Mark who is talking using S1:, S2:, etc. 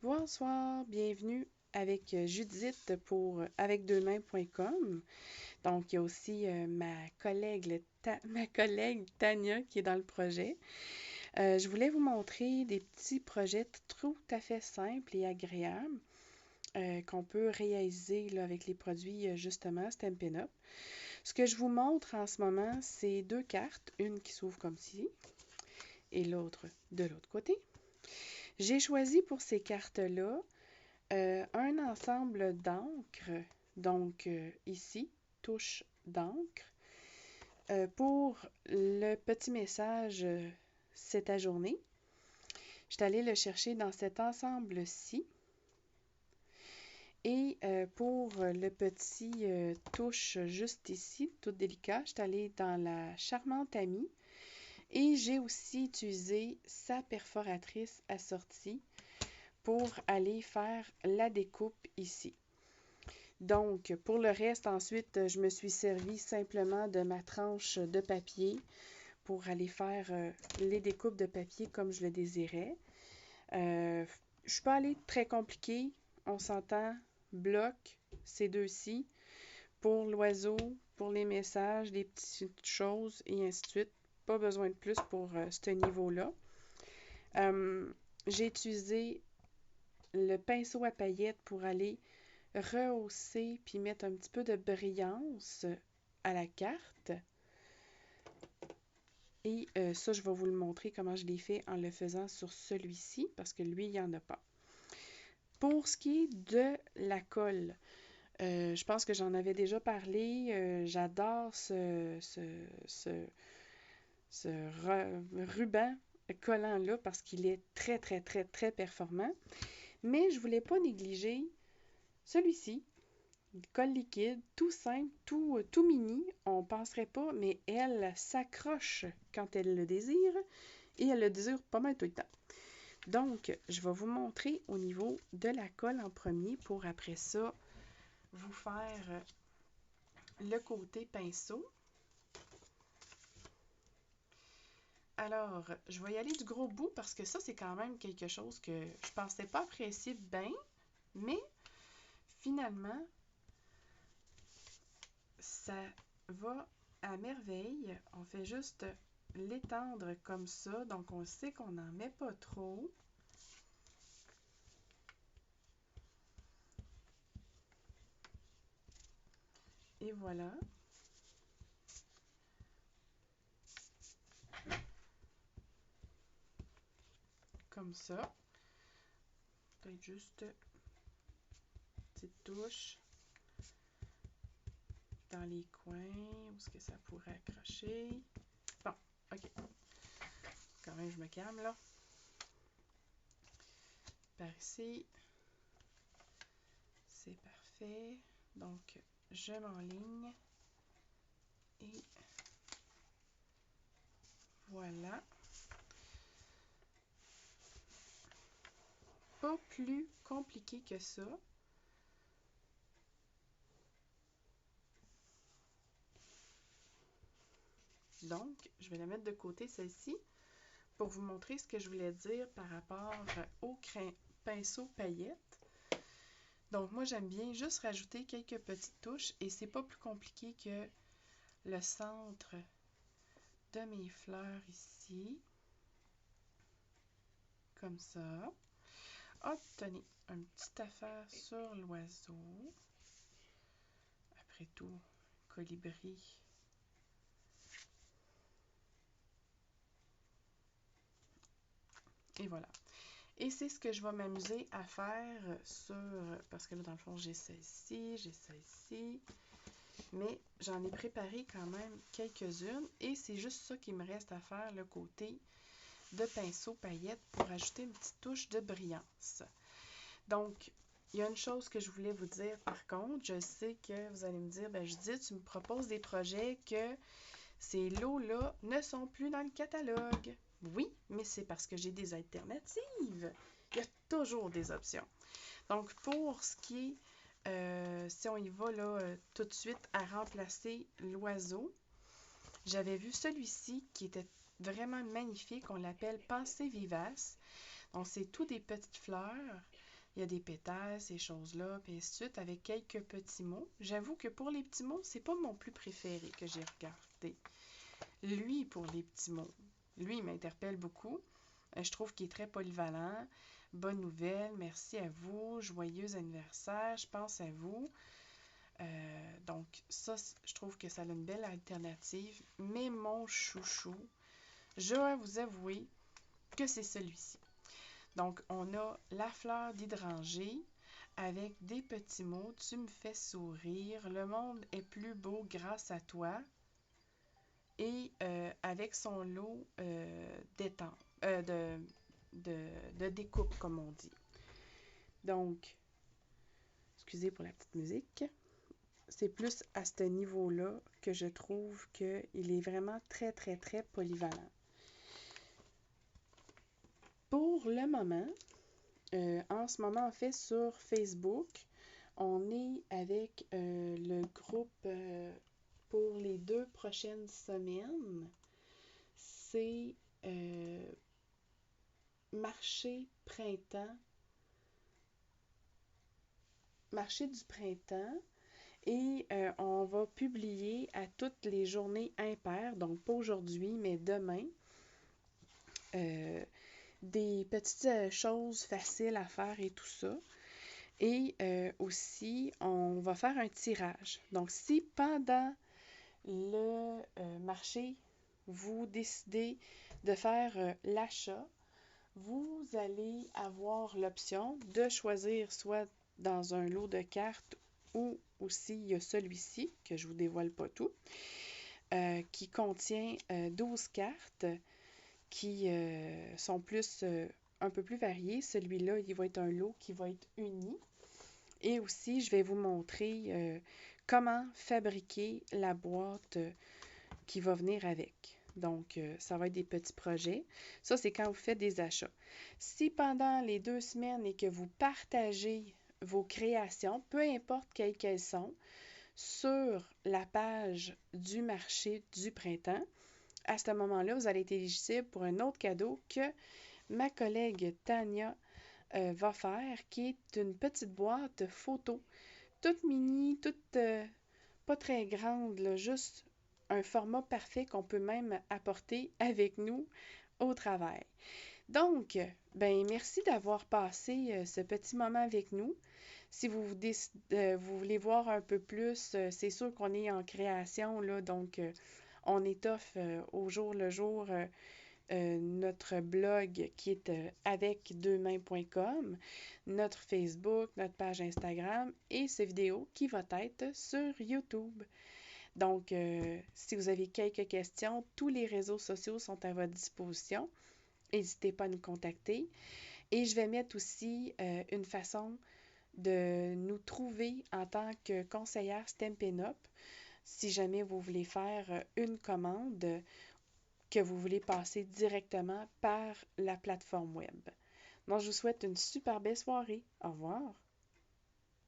S1: Bonsoir, bienvenue avec Judith pour avecdeuxmains.com. Donc, il y a aussi ma collègue Tania qui est dans le projet. Je voulais vous montrer des petits projets tout à fait simples et agréables qu'on peut réaliser là, avec les produits justement Stampin' Up. Ce que je vous montre en ce moment, c'est deux cartes, une qui s'ouvre comme ci et l'autre de l'autre côté. J'ai choisi pour ces cartes-là un ensemble d'encre, donc ici, touche d'encre, pour le petit message C'est ta journée. Je suis allée le chercher dans cet ensemble-ci. Et pour le petit touche juste ici, tout délicat, je suis allée dans la Charmante Amie. Et j'ai aussi utilisé sa perforatrice assortie pour aller faire la découpe ici. Donc, pour le reste, ensuite, je me suis servi simplement de ma tranche de papier pour aller faire les découpes de papier comme je le désirais. Je ne suis pas allée très compliqué. On s'entend, bloc, ces deux-ci, pour l'oiseau, pour les messages, des petites choses, et ainsi de suite. Pas besoin de plus pour ce niveau-là. J'ai utilisé le pinceau à paillettes pour aller rehausser puis mettre un petit peu de brillance à la carte. Et ça, je vais vous le montrer comment je l'ai fait en le faisant sur celui-ci parce que lui, il n'y en a pas. Pour ce qui est de la colle, je pense que j'en avais déjà parlé. J'adore ce ruban collant-là parce qu'il est très, très, très, très performant. Mais je ne voulais pas négliger celui-ci. Colle liquide, tout simple, tout mini, on ne penserait pas, mais elle s'accroche quand elle le désire et elle le désire pas mal tout le temps. Donc, je vais vous montrer au niveau de la colle en premier pour après ça vous faire le côté pinceau. Alors, je vais y aller du gros bout parce que ça, c'est quand même quelque chose que je pensais pas apprécier bien, mais finalement, ça va à merveille. On fait juste l'étendre comme ça, donc on sait qu'on n'en met pas trop. Et voilà. Comme ça. Peut-être juste une petite touche dans les coins où est-ce que ça pourrait accrocher. Bon, ok. Quand même, je me calme là. Par ici. C'est parfait. Donc, je m'enligne. Et voilà. Pas plus compliqué que ça. Donc, je vais la mettre de côté, celle-ci, pour vous montrer ce que je voulais dire par rapport au pinceau paillettes. Donc, moi, j'aime bien juste rajouter quelques petites touches et c'est pas plus compliqué que le centre de mes fleurs ici. Comme ça. Obtenez une petite affaire sur l'oiseau. Après tout, colibri. Et voilà. Et c'est ce que je vais m'amuser à faire sur... Parce que là, dans le fond, j'ai celle-ci, j'ai celle-ci. Mais j'en ai préparé quand même quelques-unes. Et c'est juste ça qui me reste à faire, le côté de pinceau paillettes pour ajouter une petite touche de brillance. Donc, il y a une chose que je voulais vous dire par contre. Je sais que vous allez me dire, ben Judith, tu me proposes des projets que ces lots-là ne sont plus dans le catalogue. Oui, mais c'est parce que j'ai des alternatives. Il y a toujours des options. Donc, pour ce qui est, si on y va là tout de suite à remplacer l'oiseau, j'avais vu celui-ci qui était vraiment magnifique. On l'appelle Pensée vivace. Donc, c'est tout des petites fleurs il y a des pétales, ces choses-là, puis ainsi de suite, avec quelques petits mots. J'avoue que pour les petits mots, c'est pas mon plus préféré que j'ai regardé. Lui, pour les petits mots, lui, il m'interpelle beaucoup. Je trouve qu'il est très polyvalent. Bonne nouvelle, merci à vous, joyeux anniversaire, je pense à vous. Donc ça, je trouve que ça a une belle alternative. Mais mon chouchou, je vais vous avouer que c'est celui-ci. Donc, on a la fleur d'hydrangée avec des petits mots. Tu me fais sourire. Le monde est plus beau grâce à toi. Et avec son lot de découpe, comme on dit. Donc, excusez pour la petite musique. C'est plus à ce niveau-là que je trouve qu'il est vraiment très, très, très polyvalent. Pour le moment, en ce moment, en fait, sur Facebook, on est avec le groupe pour les 2 prochaines semaines. C'est marché du printemps. Et on va publier à toutes les journées impaires, donc pas aujourd'hui, mais demain, des petites choses faciles à faire et tout ça. Et aussi, on va faire un tirage. Donc, si pendant le marché, vous décidez de faire l'achat, vous allez avoir l'option de choisir soit dans un lot de cartes ou aussi il y a celui-ci, que je ne vous dévoile pas tout, qui contient 12 cartes qui sont un peu plus variées. Celui-là, il va être un lot qui va être uni. Et aussi, je vais vous montrer comment fabriquer la boîte qui va venir avec. Donc, ça va être des petits projets. Ça, c'est quand vous faites des achats. Si pendant les 2 semaines et que vous partagez vos créations, peu importe quelles qu'elles sont, sur la page du marché du printemps, à ce moment-là, vous allez être éligible pour un autre cadeau que ma collègue Tania va faire, qui est une petite boîte photo, toute mini, toute pas très grande, là, juste un format parfait qu'on peut même apporter avec nous au travail. Donc, ben merci d'avoir passé ce petit moment avec nous. Si vous voulez voir un peu plus, c'est sûr qu'on est en création, là, donc on étoffe au jour le jour notre blog qui est avec2mains.com, notre Facebook, notre page Instagram et cette vidéo qui va être sur YouTube. Donc, si vous avez quelques questions, tous les réseaux sociaux sont à votre disposition. N'hésitez pas à nous contacter. Et je vais mettre aussi une façon de nous trouver en tant que conseillère Stampin' Up! Si jamais vous voulez faire une commande que vous voulez passer directement par la plateforme web. Donc, je vous souhaite une super belle soirée. Au revoir.